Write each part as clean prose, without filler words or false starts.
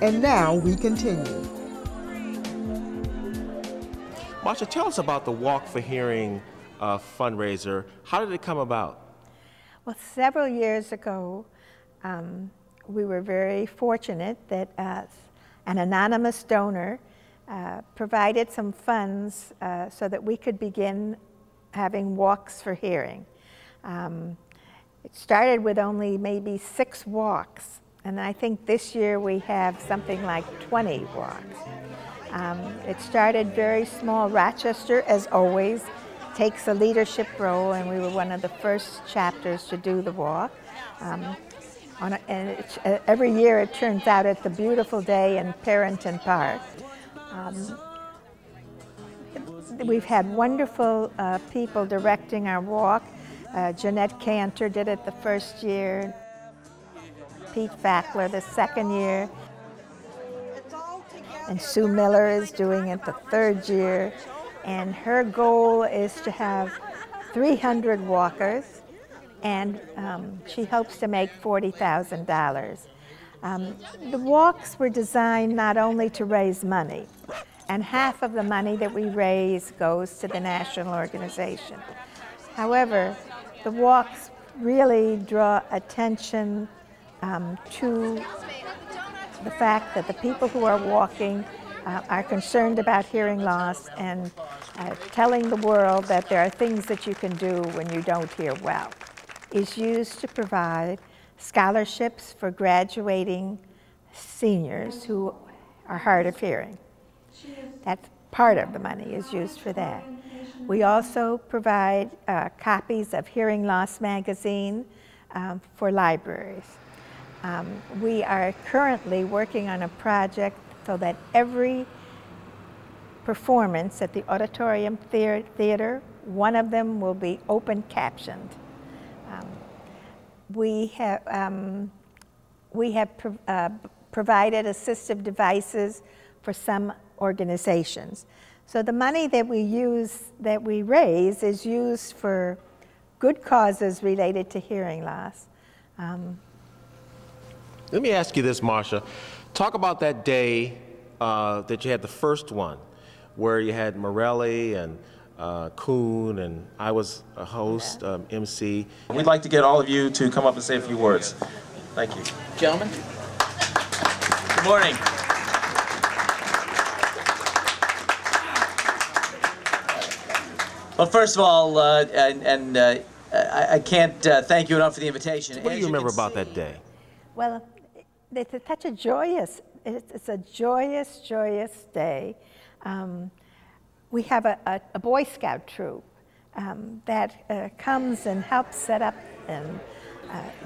And now we continue. Marsha, tell us about the Walk for Hearing fundraiser. How did it come about? Well, several years ago, we were very fortunate that an anonymous donor provided some funds so that we could begin having walks for hearing. It started with only maybe 6 walks, and I think this year we have something like 20 walks. It started very small. Rochester, as always, takes a leadership role, and we were one of the first chapters to do the walk. Every year it turns out it's a beautiful day in Parrington Park. We've had wonderful people directing our walk. Jeanette Cantor did it the first year, Pete Fackler the second year, and Sue Miller is doing it the 3rd year. And her goal is to have 300 walkers, and she hopes to make $40,000. The walks were designed not only to raise money, and half of the money that we raise goes to the national organization. However, the walks really draw attention to the fact that the people who are walking are concerned about hearing loss, and telling the world that there are things that you can do when you don't hear well. Is used to provide scholarships for graduating seniors who are hard of hearing. That's part of the money is used for that. We also provide copies of Hearing Loss magazine for libraries. We are currently working on a project so that every performance at the Auditorium Theater, one of them will be open captioned. We have provided assistive devices for some organizations. So the money that we raise is used for good causes related to hearing loss. Let me ask you this, Marsha. Talk about that day that you had the first one, where you had Morelli and Kuhn, and I was a host, MC. We'd like to get all of you to come up and say a few words. Thank you. Gentlemen. Good morning. Well, first of all, I can't thank you enough for the invitation. What do you remember about that day? Well, it's such a joyous, it's a joyous, joyous day. We have a Boy Scout troop that comes and helps set up, and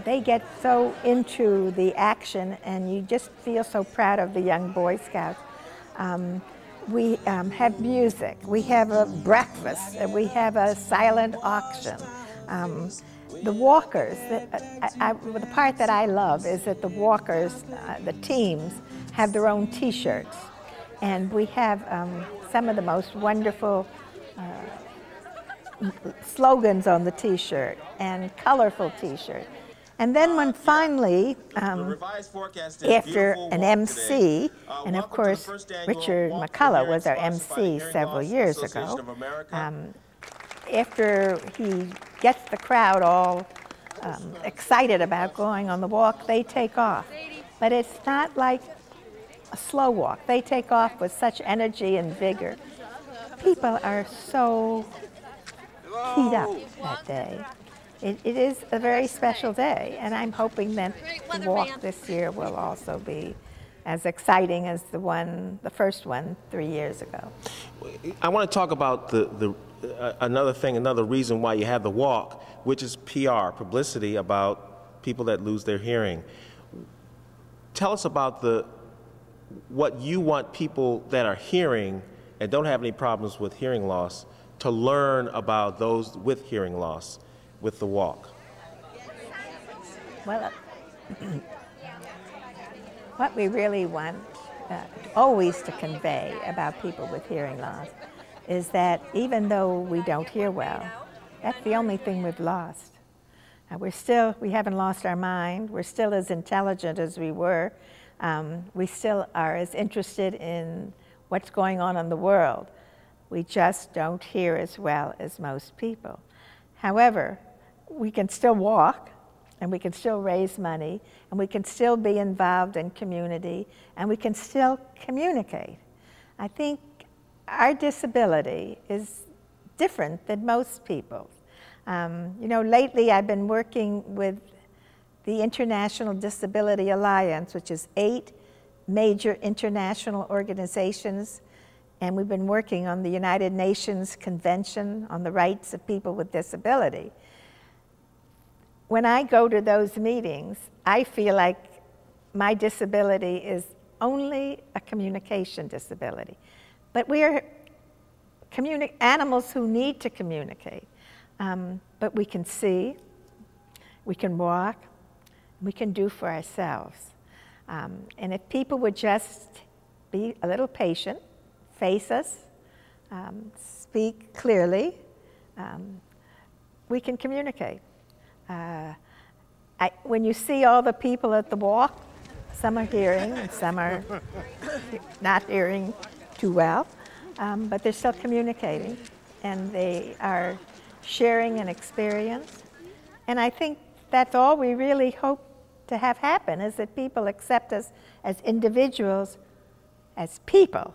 they get so into the action, and you just feel so proud of the young Boy Scouts. We have music, we have a breakfast, we have a silent auction. The walkers, the part that I love is that the walkers, the teams, have their own T-shirts. And we have some of the most wonderful slogans on the T-shirt and colorful T-shirt. And then when finally, after an MC, and of course Richard McCullough was our MC several years ago, after he gets the crowd all excited about going on the walk, they take off. But it's not like a slow walk. They take off with such energy and vigor. People are so keyed up that day. It is a very special day, and I'm hoping that the walk this year will also be as exciting as the first one 3 years ago. I want to talk about another reason why you have the walk, which is PR, publicity about people that lose their hearing. Tell us about what you want people that are hearing and don't have any problems with hearing loss to learn about those with hearing loss with the walk. Well, what we really want always to convey about people with hearing loss is that even though we don't hear well, that's the only thing we've lost. We haven't lost our mind. We're still as intelligent as we were. We still are as interested in what's going on in the world. We just don't hear as well as most people. However, we can still walk, and we can still raise money, and we can still be involved in community, and we can still communicate. I think our disability is different than most people's. You know, lately I've been working with the International Disability Alliance, which is 8 major international organizations, and we've been working on the United Nations Convention on the Rights of People with Disability. When I go to those meetings, I feel like my disability is only a communication disability. But we are animals who need to communicate. But we can see, we can walk, we can do for ourselves. And if people would just be a little patient, face us, speak clearly, we can communicate. When you see all the people at the walk, some are hearing and some are not hearing too well, but they're still communicating, and they are sharing an experience. And I think that's all we really hope to have happen, is that people accept us as individuals, as people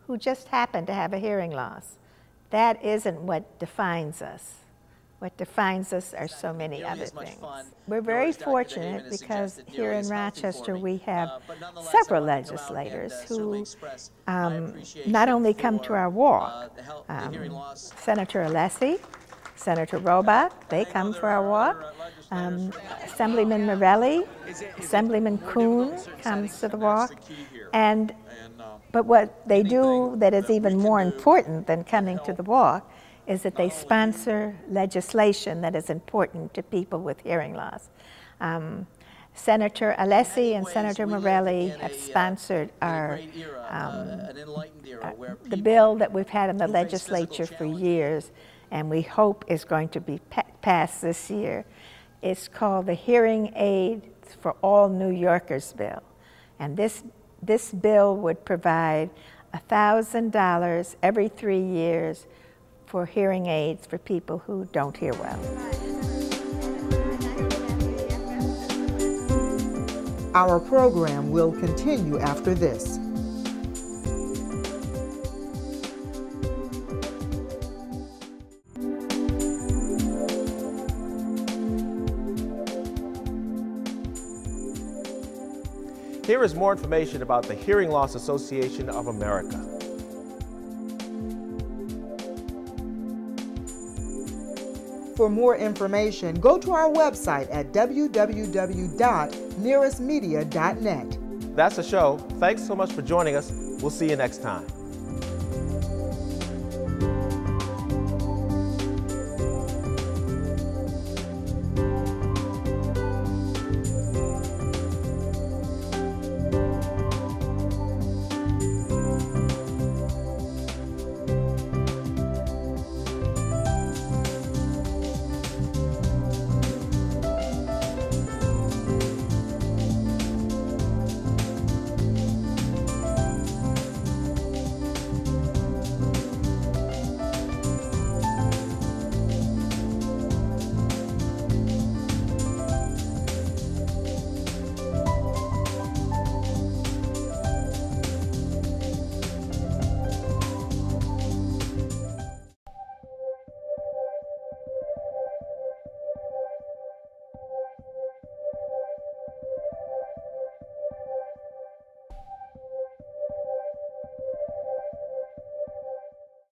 who just happen to have a hearing loss. That isn't what defines us. What defines us are so many other things. We're very fortunate because here in Rochester we have several legislators who not only come to our walk. Senator Alessi, Senator Robach, they come for our walk. Assemblyman Morelli, Assemblyman Kuhn comes to the walk. But what they do that is even more important than coming to the walk is that they sponsor legislation that is important to people with hearing loss. Senator Alessi and Senator Morelli have sponsored the bill that we've had in the legislature for years, and we hope is going to be passed this year. It's called the Hearing Aids for All New Yorkers bill. And this bill would provide $1,000 every 3 years for hearing aids for people who don't hear well. Our program will continue after this. Here is more information about the Hearing Loss Association of America. For more information, go to our website at www.nearestmedia.net. That's the show. Thanks so much for joining us. We'll see you next time.